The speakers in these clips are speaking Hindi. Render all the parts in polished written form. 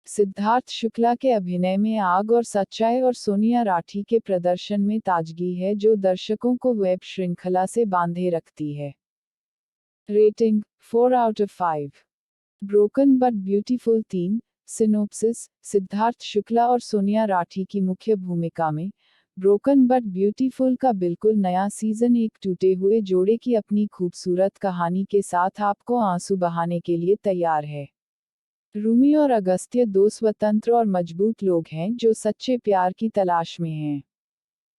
सिद्धार्थ शुक्ला के अभिनय में आग और सच्चाई और सोनिया राठी के प्रदर्शन में ताजगी है जो दर्शकों को वेब श्रृंखला से बांधे रखती है। Rating 4 out of 5। Broken but beautiful 3। Synopsis. Siddharth Shukla और सोनिया राठी की मुख्य भूमिका में ब्रोकन बट ब्यूटीफुल का बिल्कुल नया सीजन एक टूटे हुए जोड़े की अपनी खूबसूरत कहानी के साथ आपको आंसू बहाने के लिए तैयार है। रूमी और अगस्त्य दो स्वतंत्र और मजबूत लोग हैं जो सच्चे प्यार की तलाश में हैं।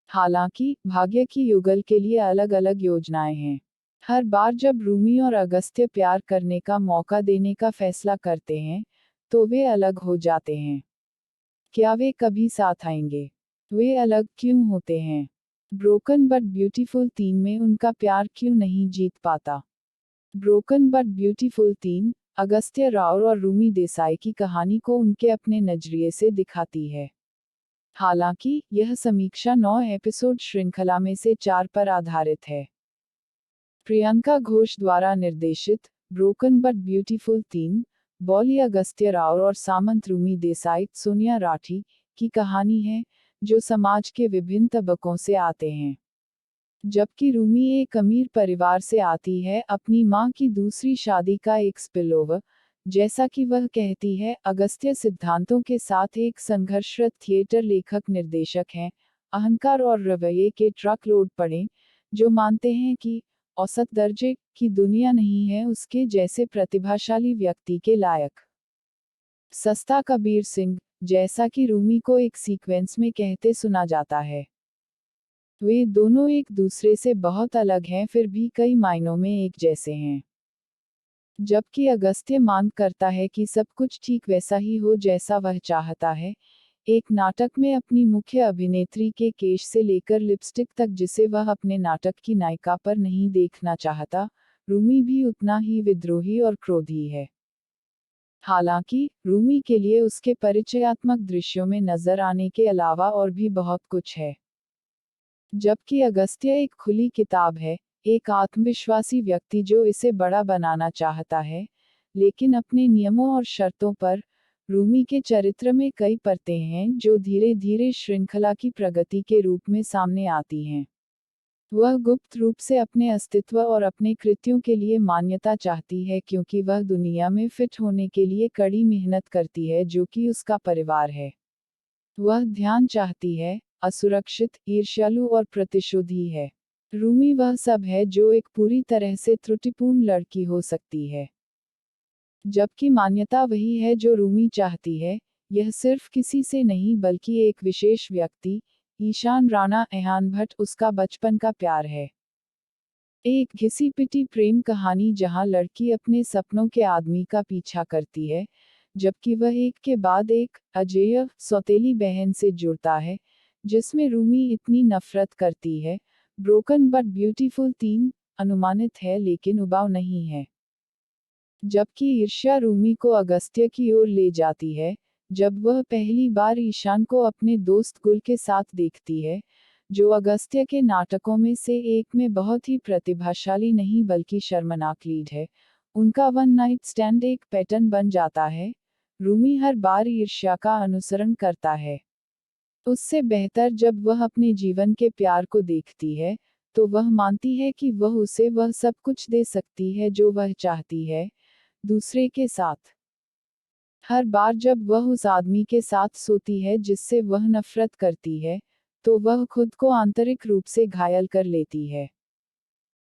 हालांकि भाग्य की युगल के लिए अलग अलग योजनाएं हैं। हर बार जब रूमी और अगस्त्य प्यार करने का मौका देने का फैसला करते हैं तो वे अलग हो जाते हैं। क्या वे कभी साथ आएंगे? वे अलग क्यों होते हैं? ब्रोकन बट ब्यूटीफुल 3 में उनका प्यार क्यों नहीं जीत पाता? Broken but beautiful 3 Agastya Rao और रूमी देसाई की कहानी को उनके अपने नजरिए से दिखाती है। हालांकि यह समीक्षा 9 एपिसोड श्रृंखला में से 4 पर आधारित है। प्रियंका घोष द्वारा निर्देशित ब्रोकन बट ब्यूटीफुल 3 बॉली अगस्त्य राव और सामंत रूमी देसाई सोनिया राठी की कहानी है जो समाज के विभिन्न तबकों से आते हैं। जबकि रूमी एक अमीर परिवार से आती है, अपनी मां की दूसरी शादी का एक स्पिलओवर, जैसा कि वह कहती है। अगस्त्य सिद्धांतों के साथ एक संघर्षरत थिएटर लेखक निर्देशक हैं, अहंकार और रवैये के ट्रक लोड पड़े, जो मानते हैं कि औसत दर्जे की दुनिया नहीं है उसके जैसे प्रतिभाशाली व्यक्ति के लायक। सस्ता कबीर सिंह, जैसा कि रूमी को एक सीक्वेंस में कहते सुना जाता है। वे दोनों एक दूसरे से बहुत अलग हैं फिर भी कई मायनों में एक जैसे हैं। जबकि अगस्त्य मांग करता है कि सब कुछ ठीक वैसा ही हो जैसा वह चाहता है, एक नाटक में अपनी मुख्य अभिनेत्री के केश से लेकर लिपस्टिक तक जिसे वह अपने नाटक की नायिका पर नहीं देखना चाहता, रूमी भी उतना ही विद्रोही और क्रोधी है। हालांकि रूमी के लिए उसके परिचयात्मक दृश्यों में नजर आने के अलावा और भी बहुत कुछ है। जबकि अगस्त्य एक खुली किताब है, एक आत्मविश्वासी व्यक्ति जो इसे बड़ा बनाना चाहता है, लेकिन अपने नियमों और शर्तों पर। रूमी के चरित्र में कई परतें हैं जो धीरे धीरे श्रृंखला की प्रगति के रूप में सामने आती हैं। वह गुप्त रूप से अपने अस्तित्व और अपने कृत्यों के लिए मान्यता चाहती है क्योंकि वह दुनिया में फिट होने के लिए कड़ी मेहनत करती है जो कि उसका परिवार है। वह ध्यान चाहती है, असुरक्षित, ईर्ष्यालु और प्रतिशोधी है। रूमी वह सब है जो एक पूरी तरह से त्रुटिपूर्ण लड़की हो सकती है। जबकि मान्यता वही है जो रूमी चाहती है, यह सिर्फ किसी से नहीं बल्कि एक विशेष व्यक्ति, ईशान राणा एहान भट्ट, उसका बचपन का प्यार है। एक घिसी पिटी प्रेम कहानी जहां लड़की अपने सपनों के आदमी का पीछा करती है, जबकि वह एक के बाद एक अजेय सौतेली बहन से जुड़ता है, जिसमें रूमी इतनी नफरत करती है। ब्रोकन बट ब्यूटीफुल 3 अनुमानित है लेकिन उबाऊ नहीं है। जबकि ईर्ष्या रूमी को अगस्त्य की ओर ले जाती है, जब वह पहली बार ईशान को अपने दोस्त गुल के साथ देखती है, जो अगस्त्य के नाटकों में से एक में बहुत ही प्रतिभाशाली नहीं बल्कि शर्मनाक लीड है, उनका वन नाइट स्टैंड एक पैटर्न बन जाता है। रूमी हर बार ईर्ष्या का अनुसरण करता है। उससे बेहतर जब वह अपने जीवन के प्यार को देखती है, तो वह मानती है कि वह उसे वह सब कुछ दे सकती है जो वह चाहती है, दूसरे के साथ। हर बार जब वह उस आदमी के साथ सोती है जिससे वह नफरत करती है, तो वह खुद को आंतरिक रूप से घायल कर लेती है।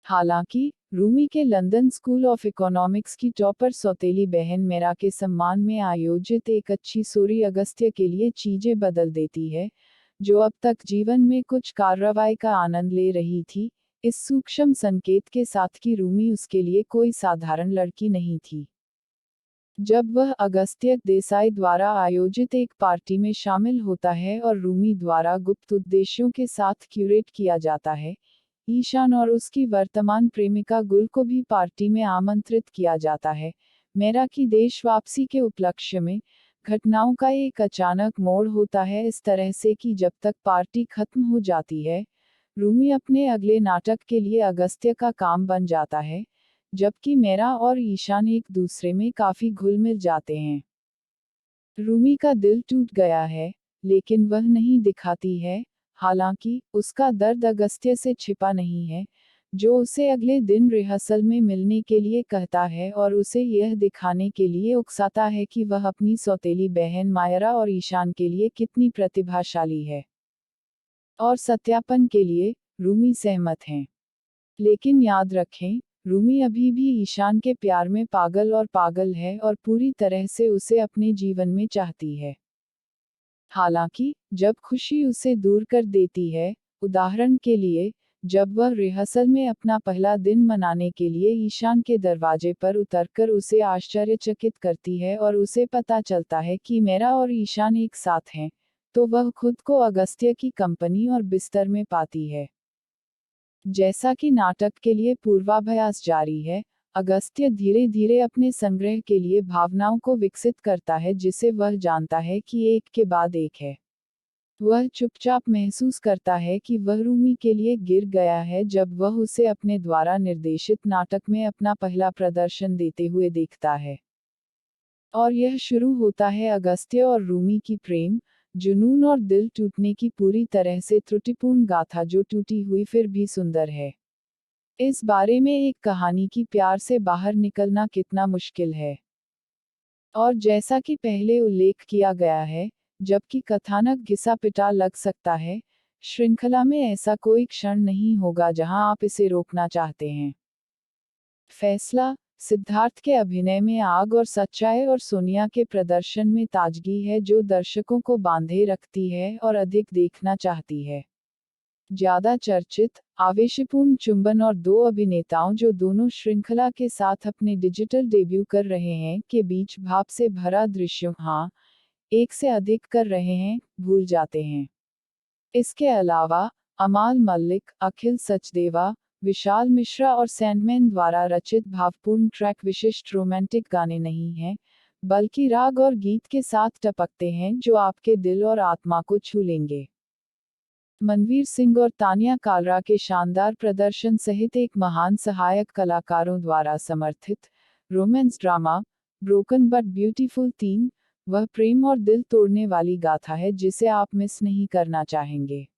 हालांकि रूमी के लंदन स्कूल ऑफ इकोनॉमिक्स की टॉपर सौतेली बहन मेरा के सम्मान में आयोजित एक अच्छी सोरी अगस्त्य के लिए चीजें बदल देती है, जो अब तक जीवन में कुछ कार्रवाई का आनंद ले रही थी, इस सूक्ष्म संकेत के साथ कि रूमी उसके लिए कोई साधारण लड़की नहीं थी। जब वह अगस्त्य देसाई द्वारा आयोजित एक पार्टी में शामिल होता है और रूमी द्वारा गुप्त उद्देश्यों के साथ क्यूरेट किया जाता है, ईशान और उसकी वर्तमान प्रेमिका गुल को भी पार्टी में आमंत्रित किया जाता है। मेरा की देश वापसी के उपलक्ष्य में घटनाओं का एक अचानक मोड़ होता है इस तरह से कि जब तक पार्टी खत्म हो जाती है, रूमी अपने अगले नाटक के लिए अगस्त्य का काम बन जाता है, जबकि मेरा और ईशान एक दूसरे में काफी घुल मिल जाते हैं। रूमी का दिल टूट गया है, लेकिन वह नहीं दिखाती है, हालांकि उसका दर्द अगस्त्य से छिपा नहीं है, जो उसे अगले दिन रिहर्सल में मिलने के लिए कहता है और उसे यह दिखाने के लिए उकसाता है कि वह अपनी सौतेली बहन मायरा और ईशान के लिए कितनी प्रतिभाशाली है। और सत्यापन के लिए, रूमी सहमत हैं। लेकिन याद रखें, रूमी अभी भी ईशान के प्यार में पागल है और पूरी तरह से उसे अपने जीवन में चाहती है। हालांकि, जब खुशी उसे दूर कर देती है, उदाहरण के लिए, जब वह रिहर्सल में अपना पहला दिन मनाने के लिए ईशान के दरवाजे पर उतरकर उसे आश्चर्यचकित करती है और उसे पता चलता है कि मेरा और ईशान एक साथ हैं, तो वह खुद को अगस्त्य की कंपनी और बिस्तर में पाती है। जैसा कि नाटक के लिए पूर्वाभ्यास जारी है, अगस्त्य धीरे धीरे अपने संग्रह के लिए भावनाओं को विकसित करता है जिसे वह जानता है कि एक के बाद एक है। वह चुपचाप महसूस करता है कि वह रूमी के लिए गिर गया है जब वह उसे अपने द्वारा निर्देशित नाटक में अपना पहला प्रदर्शन देते हुए देखता है। और यह शुरू होता है अगस्त्य और रूमी की प्रेम, जुनून और दिल टूटने की पूरी तरह से त्रुटिपूर्ण गाथा जो टूटी हुई फिर भी सुंदर है। इस बारे में एक कहानी की प्यार से बाहर निकलना कितना मुश्किल है। और जैसा कि पहले उल्लेख किया गया है, जबकि कथानक घिसा-पिटा लग सकता है, श्रृंखला में ऐसा कोई क्षण नहीं होगा जहां आप इसे रोकना चाहते हैं। फैसला, सिद्धार्थ के अभिनय में आग और सच्चाई और सोनिया के प्रदर्शन में ताजगी है जो दर्शकों को बांधे रखती है और अधिक देखना चाहती है। ज्यादा चर्चित, आवेशपूर्ण चुंबन और दो अभिनेताओं जो दोनों श्रृंखला के साथ अपने डिजिटल डेब्यू कर रहे हैं के बीच भाव से भरा दृश्यों हाँ, एक से अधिक कर रहे हैं, भूल जाते हैं। इसके अलावा, अमाल मल्लिक, अखिल सचदेवा, विशाल मिश्रा और सैंडमैन द्वारा रचित भावपूर्ण ट्रैक विशिष्ट रोमांटिक गाने नहीं हैं, बल्कि राग और गीत के साथ टपकते हैं जो आपके दिल और आत्मा को छू लेंगे। मनवीर सिंह और तानिया कालरा के शानदार प्रदर्शन सहित एक महान सहायक कलाकारों द्वारा समर्थित, romance drama, broken but beautiful theme, वह प्रेम और दिल तोड़ने वाली गाथा है जिसे आप मिस नहीं करना चाहेंगे।